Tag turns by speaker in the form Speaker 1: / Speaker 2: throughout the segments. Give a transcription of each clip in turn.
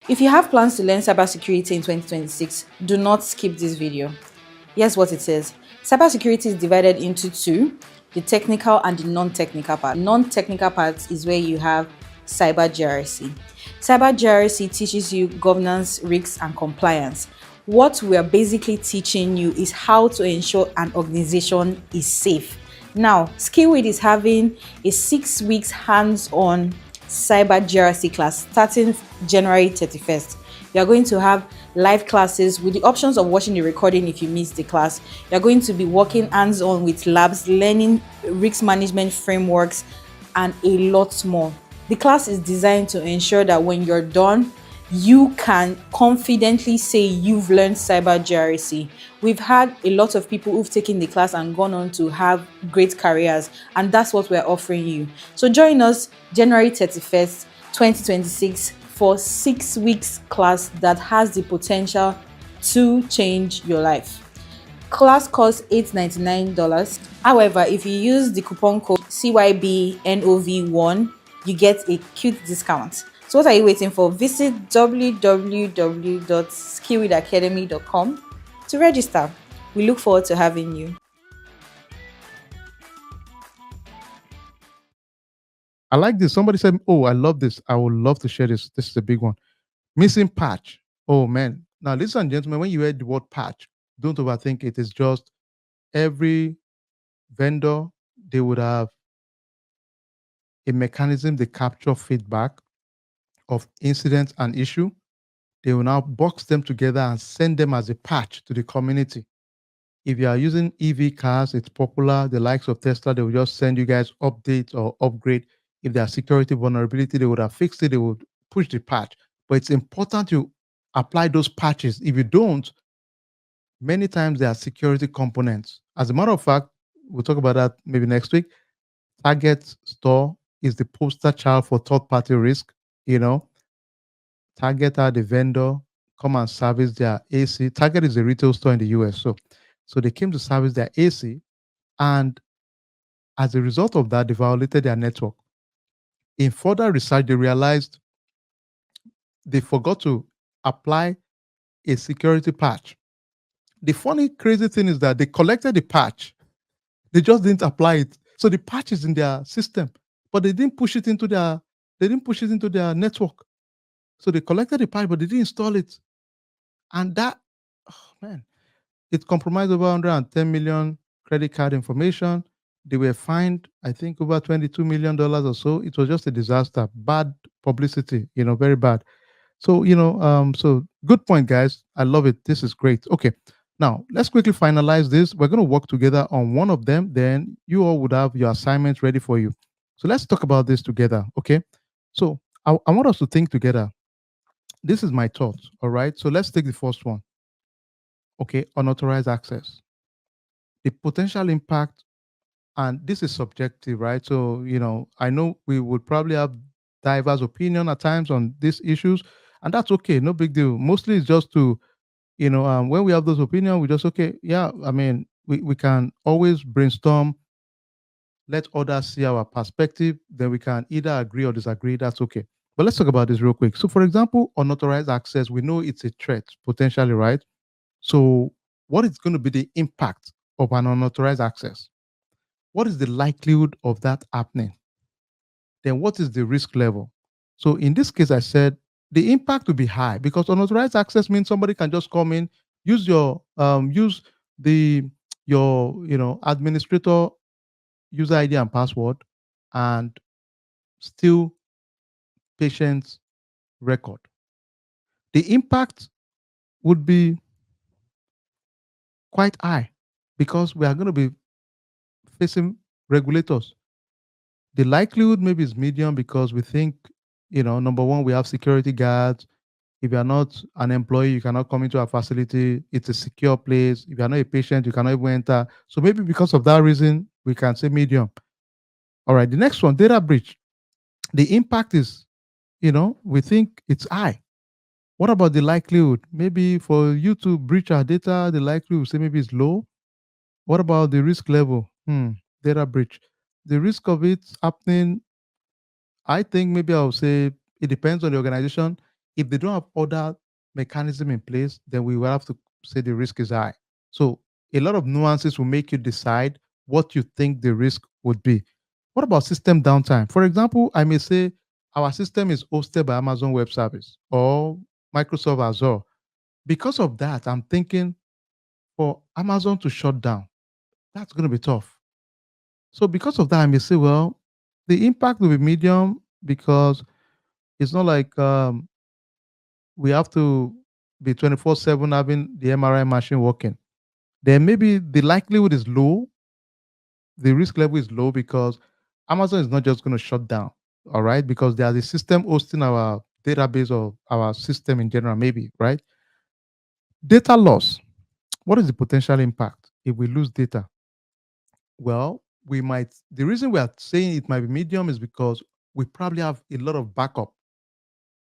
Speaker 1: If you have plans to learn cybersecurity in 2026, do not skip this video. Here's what it says. Cybersecurity is divided into two, the technical and the non-technical part. Non-technical part is where you have cyber GRC. Cyber GRC teaches you governance, risks, and compliance. What we are basically teaching you is how to ensure an organization is safe. Now, Skillweed is having a 6 weeks hands-on cyber GRC class starting January 31st. You are going to have live classes with the options of watching the recording if you missed the class. You're going to be working hands-on with labs, learning risk management frameworks, and a lot more. The class is designed to ensure that when you're done, you can confidently say you've learned cyber GRC. We've had a lot of people who've taken the class and gone on to have great careers, and that's what we're offering you. So join us January 31st, 2026 for 6 weeks class that has the potential to change your life. Class costs $899. However, if you use the coupon code CYBNOV1, you get a cute discount. So what are you waiting for? Visit www.skillweedacademy.com to register. We look forward to having you.
Speaker 2: I like this. Somebody said, "Oh, I love this. I would love to share this. This is a big one." Missing patch. Oh man. Now, ladies and gentlemen, when you hear the word patch, don't overthink it. It's just every vendor, they would have a mechanism they capture feedback of incidents and issue. They will now box them together and send them as a patch to the community. If you are using EV cars, it's popular. The likes of Tesla, they will just send you guys updates or upgrade. If there are security vulnerability, they would have fixed it. They would push the patch. But it's important to apply those patches. If you don't, many times there are security components. As a matter of fact, we'll talk about that maybe next week. Target store is the poster child for third-party risk. You know, Target are the vendor, come and service their AC. Target is a retail store in the US. So they came to service their AC, and as a result of that, they violated their network. In further research, they realized they forgot to apply a security patch. The funny, crazy thing is that they collected the patch, they just didn't apply it. So the patch is in their system, but they didn't push it into their network. So they collected the patch, but they didn't install it. And that, oh man, it compromised over 110 million credit card information. They were fined, I think, over $22 million or so. It was just a disaster, bad publicity, very bad. So, so good point, guys. I love it. This is great. Okay. Now, let's quickly finalize this. We're going to work together on one of them. Then you all would have your assignments ready for you. So let's talk about this together. Okay. So I want us to think together. This is my thoughts. All right. So let's take the first one. Okay. Unauthorized access. The potential impact, and this is subjective, right? So, I know we would probably have diverse opinion at times on these issues, and that's okay. No big deal. Mostly it's just to, when we have those opinions, we just, okay, yeah, I mean, we can always brainstorm, let others see our perspective, then we can either agree or disagree. That's okay. But let's talk about this real quick. So, for example, unauthorized access, we know it's a threat potentially, right? So, what is going to be the impact of an unauthorized access? What is the likelihood of that happening? Then what is the risk level? So in this case, I said the impact will be high because unauthorized access means somebody can just come in, use the your administrator user ID and password, and steal patient's record. The impact would be quite high because we are going to be facing regulators. The likelihood maybe is medium because we think, number one, we have security guards. If you are not an employee, you cannot come into our facility. It's a secure place. If you are not a patient, you cannot even enter. So maybe because of that reason, we can say medium. All right, the next one, data breach. The impact is, we think it's high. What about the likelihood? Maybe for you to breach our data, the likelihood, say maybe is low. What about the risk level? Data breach. The risk of it happening, I think maybe I'll say it depends on the organization. If they don't have other mechanism in place, then we will have to say the risk is high. So a lot of nuances will make you decide what you think the risk would be. What about system downtime? For example, I may say our system is hosted by Amazon Web Service or Microsoft Azure. Because of that, I'm thinking for Amazon to shut down, that's going to be tough. So because of that, I may say, well, the impact will be medium because it's not like we have to be 24/7 having the MRI machine working. Then maybe the likelihood is low, the risk level is low because Amazon is not just going to shut down. All right, because there's a system hosting our database or our system in general, maybe, right? Data loss. What is the potential impact if we lose data? Well, we might, the reason we are saying it might be medium is because we probably have a lot of backup.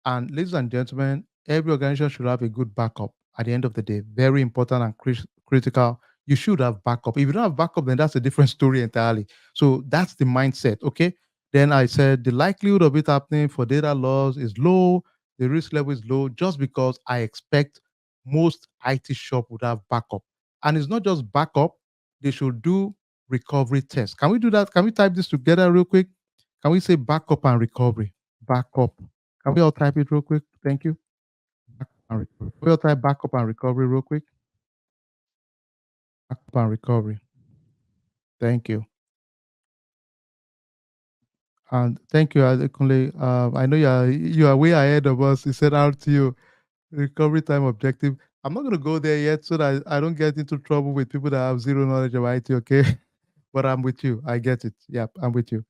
Speaker 2: And ladies and gentlemen, every organization should have a good backup at the end of the day. Very important and critical. You should have backup. If you don't have backup, then that's a different story entirely. So that's the mindset. Okay. Then I said the likelihood of it happening for data loss is low. The risk level is low just because I expect most IT shop would have backup. And it's not just backup, they should do recovery tests. Can we do that? Can we type this together real quick? Can we say backup and recovery? Backup. Can we all type it real quick? Thank you. Backup and recovery. We all type backup and recovery real quick. Backup and recovery. Thank you. And thank you, Adekunle. I know you are way ahead of us. You said RTO, recovery time objective. I'm not going to go there yet so that I don't get into trouble with people that have zero knowledge of IT, okay? But I'm with you. I get it. Yep, I'm with you.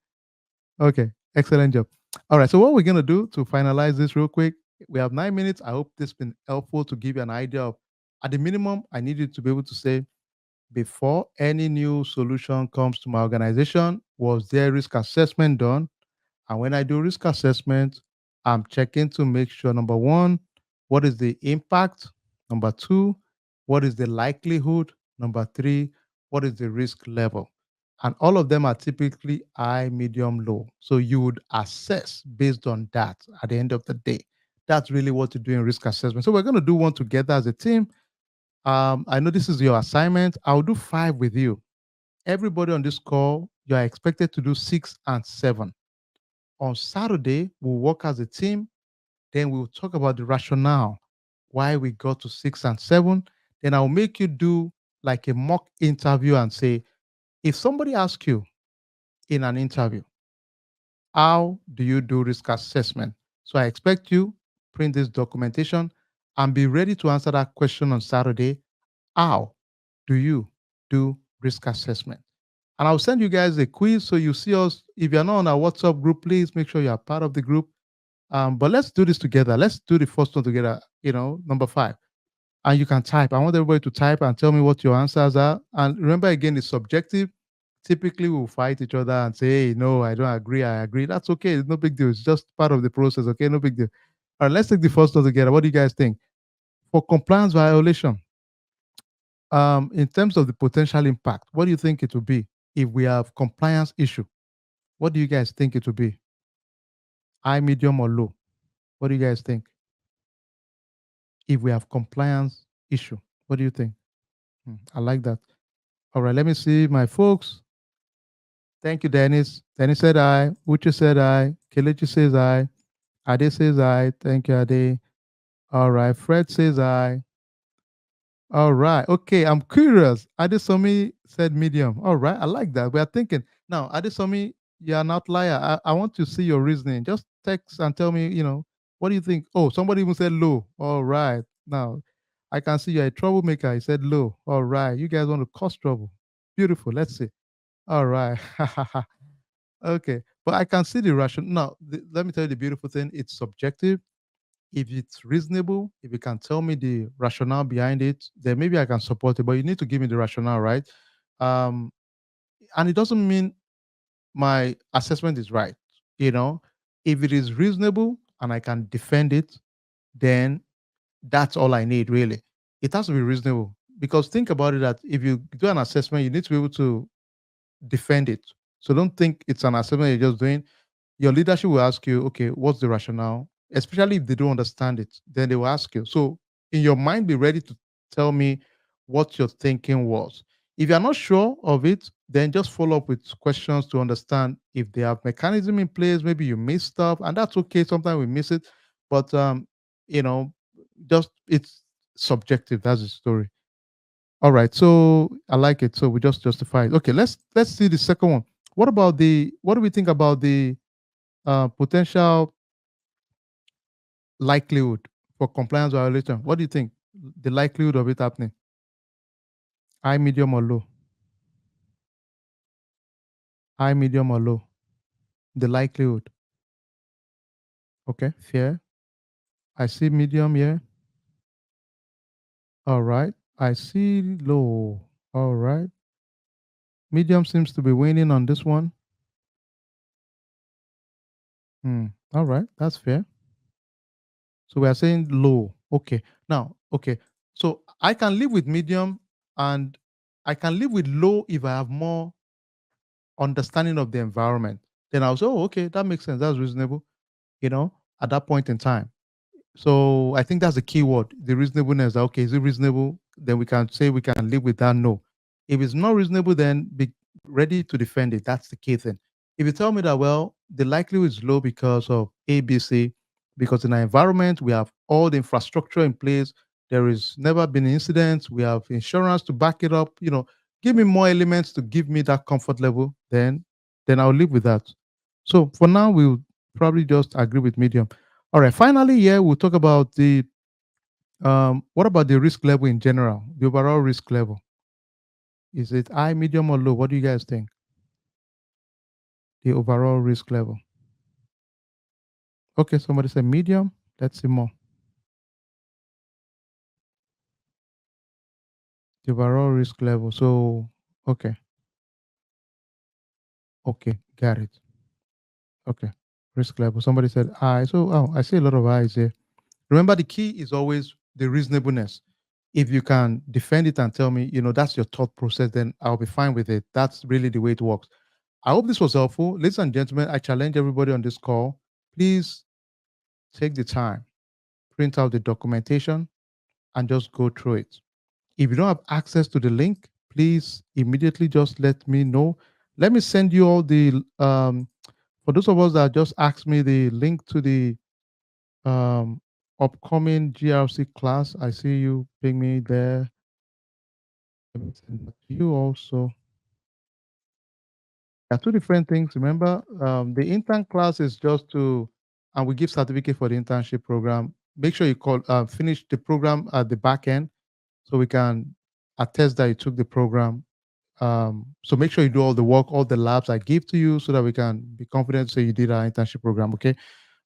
Speaker 2: Okay, excellent job. All right, so what we're going to do to finalize this real quick, we have 9 minutes. I hope this has been helpful to give you an idea of, at the minimum, I need you to be able to say, before any new solution comes to my organization, was there risk assessment done? And when I do risk assessment, I'm checking to make sure number one, what is the impact? Number two, what is the likelihood? Number three, what is the risk level? And all of them are typically high, medium, low. So you would assess based on that at the end of the day. That's really what you do in risk assessment. So we're going to do one together as a team. I know this is your assignment. I'll do 5 with you. Everybody on this call, you are expected to do 6 and 7. On Saturday, we'll work as a team. Then we'll talk about the rationale why we got to 6 and 7. Then I'll make you do like a mock interview and say, if somebody asks you in an interview, how do you do risk assessment? So I expect you print this documentation and be ready to answer that question on Saturday. How do you do risk assessment? And I'll send you guys a quiz so you see us. If you're not on our WhatsApp group, please make sure you're part of the group. But let's do this together. Let's do the first one together, number 5. And you can type. I want everybody to type and tell me what your answers are. And remember, again, it's subjective. Typically, we'll fight each other and say, hey, no, I don't agree. I agree. That's okay. It's no big deal. It's just part of the process. Okay, no big deal. All right, let's take the first one together. What do you guys think? For compliance violation, in terms of the potential impact, what do you think it will be if we have compliance issue? What do you guys think it will be? High, medium, or low? What do you guys think? If we have compliance issue, what do you think? I like that. All right, let me see my folks. Thank you, Dennis. Dennis said I. Uche said I. Kelechi says I. Ade says I. Thank you, Ade. All right, Fred says I. All right. Okay, I'm curious. Adesomi said medium. All right, I like that. We are thinking. Now, Adesomi, you're an outlier. I want to see your reasoning. Just text and tell me, what do you think? Oh, somebody even said low. All right. Now, I can see you're a troublemaker. He said low. All right. You guys want to cause trouble. Beautiful. Let's see. All right. Okay. But I can see the rationale. Now, let me tell you the beautiful thing. It's subjective. If it's reasonable, if you can tell me the rationale behind it, then maybe I can support it. But you need to give me the rationale, right? Um, and it doesn't mean my assessment is right. You know, if it is reasonable and I can defend it, then that's all I need, really. It has to be reasonable. Because think about it that if you do an assessment, you need to be able to defend it. So don't think it's an assessment you're just doing. Your leadership will ask you, okay, what's the rationale? especially if they don't understand it, then they will ask you. So in your mind, be ready to tell me what your thinking was. If you're not sure of it, then just follow up with questions to understand if they have mechanism in place. Maybe you miss stuff, and that's okay. Sometimes we miss it, but you know, just it's subjective. That's the story. All right. So I like it. So we just justify it. Okay. Let's see the second one. What do we think about the potential likelihood for compliance violation? What do you think? The likelihood of it happening? High, medium, or low? High, medium, or low? The likelihood. Okay. Fair. I see medium here. All right. I see low. All right. Medium seems to be winning on this one. Hmm. All right. That's fair. So we are saying low. Okay. Now, okay. So I can live with medium and I can live with low if I have more understanding of the environment. Then I'll say, oh, okay, that makes sense. That's reasonable, at that point in time. So I think that's the key word, the reasonableness. Okay, is it reasonable? Then we can say we can live with that. No. If it's not reasonable, then be ready to defend it. That's the key thing. If you tell me that, well, the likelihood is low because of ABC, because in our environment, we have all the infrastructure in place. There is never been an incident. We have insurance to back it up. Give me more elements to give me that comfort level. Then I'll live with that. So for now, we'll probably just agree with medium. All right. Finally, yeah, we'll talk about the what about the risk level in general? The overall risk level. Is it high, medium, or low? What do you guys think? The overall risk level. Okay, somebody said medium. Let's see more. The overall risk level. So, okay, okay, got it. Okay, risk level. Somebody said high. So, oh, I see a lot of highs here. Remember, the key is always the reasonableness. If you can defend it and tell me, that's your thought process, then I'll be fine with it. That's really the way it works. I hope this was helpful. Ladies and gentlemen, I challenge everybody on this call. Please take the time, print out the documentation, and just go through it. If you don't have access to the link, please immediately just let me know. Let me send you all for those of us that just asked me the link to the um, upcoming GRC class. I see you ping me there. Let me send that to you also. There are two different things. Remember, the intern class is just and we give certificate for the internship program. Make sure you finish the program at the back end so we can attest that you took the program. So make sure you do all the work, all the labs I give to you so that we can be confident to say you did our internship program, okay?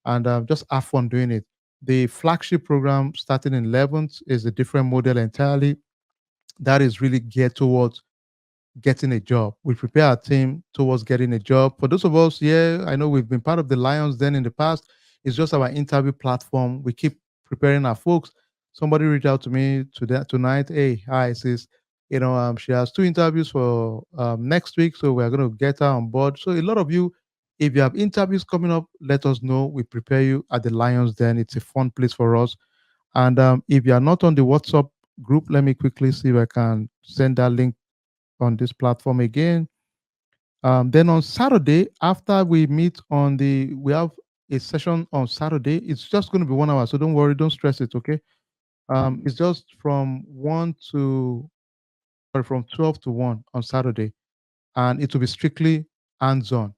Speaker 2: And just have fun doing it. The flagship program starting in 11th is a different model entirely. That is really geared towards getting a job. We prepare our team towards getting a job. For those of us, yeah, I know we've been part of the Lions Den in the past. It's just our interview platform. We keep preparing our folks. Somebody reached out to me tonight. Hey, hi, sis. She has two interviews for next week, so we're going to get her on board. So a lot of you, if you have interviews coming up, let us know. We prepare you at the Lions Den. It's a fun place for us. And if you are not on the WhatsApp group, let me quickly see if I can send that link on this platform again. Then on Saturday, after we meet we have a session on Saturday. It's just going to be 1 hour, so don't worry, don't stress it. Okay, it's just from 12 to 1 on Saturday, and it will be strictly hands-on.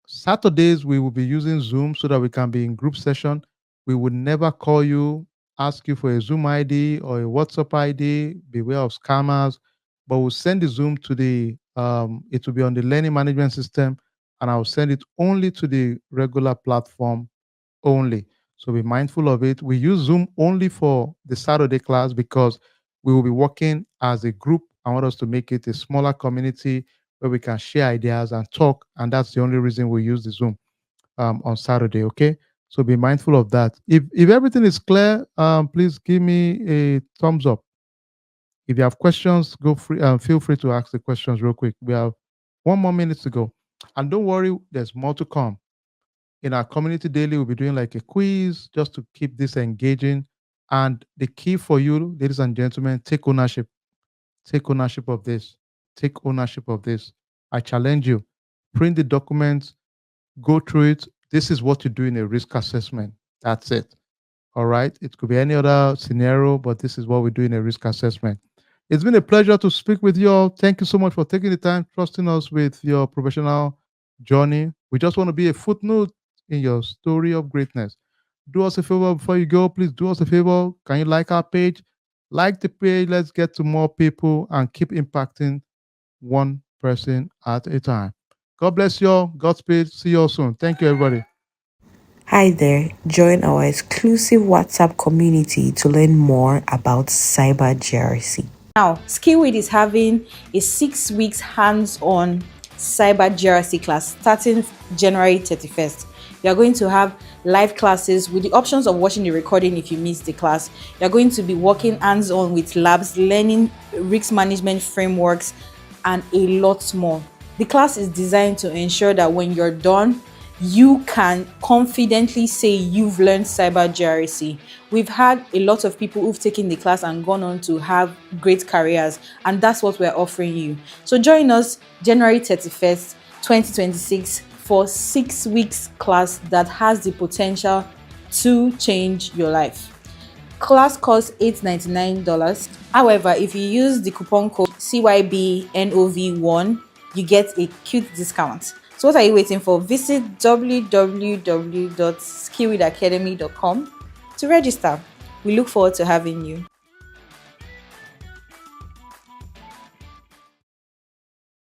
Speaker 2: Saturdays, we will be using Zoom so that we can be in group session. We would never call you, ask you for a Zoom ID or a WhatsApp ID. Beware of scammers. But we'll send the Zoom it will be on the learning management system, and I'll send it only to the regular platform only. So be mindful of it. We use Zoom only for the Saturday class because we will be working as a group. I want us to make it a smaller community where we can share ideas and talk. And that's the only reason we use the Zoom on Saturday. Okay. So be mindful of that. If everything is clear, please give me a thumbs up. If you have questions, feel free to ask the questions real quick. We have 1 more minute to go. And don't worry, there's more to come. In our community daily, we'll be doing like a quiz just to keep this engaging. And the key for you, ladies and gentlemen, take ownership. Take ownership of this. Take ownership of this. I challenge you. Print the documents, go through it. This is what you do in a risk assessment. That's it. All right. It could be any other scenario, but this is what we do in a risk assessment. It's been a pleasure to speak with you all. Thank you so much for taking the time, trusting us with your professional journey. We just want to be a footnote in your story of greatness. Do us a favor before you go. Please do us a favor. Can you like our page? Like the page. Let's get to more people and keep impacting one person at a time. God bless you all. Godspeed. See you all soon. Thank you, everybody.
Speaker 3: Hi there, join our exclusive WhatsApp community to learn more about Cyber GRC.
Speaker 1: Now, Skillweed is having a 6 weeks hands-on Cyber GRC class starting January 31st. You are going to have live classes with the options of watching the recording if you missed the class. You are going to be working hands-on with labs, learning risk management frameworks, and a lot more. The class is designed to ensure that when you're done, you can confidently say you've learned Cyber GRC. We've had a lot of people who've taken the class and gone on to have great careers, and that's what we're offering you. So join us January 31st, 2026 for 6 weeks class that has the potential to change your life. Class costs $899. However, if you use the coupon code CYBNOV1, you get a cute discount. So what are you waiting for? Visit www.skillweedacademy.com to register. We look forward to having you.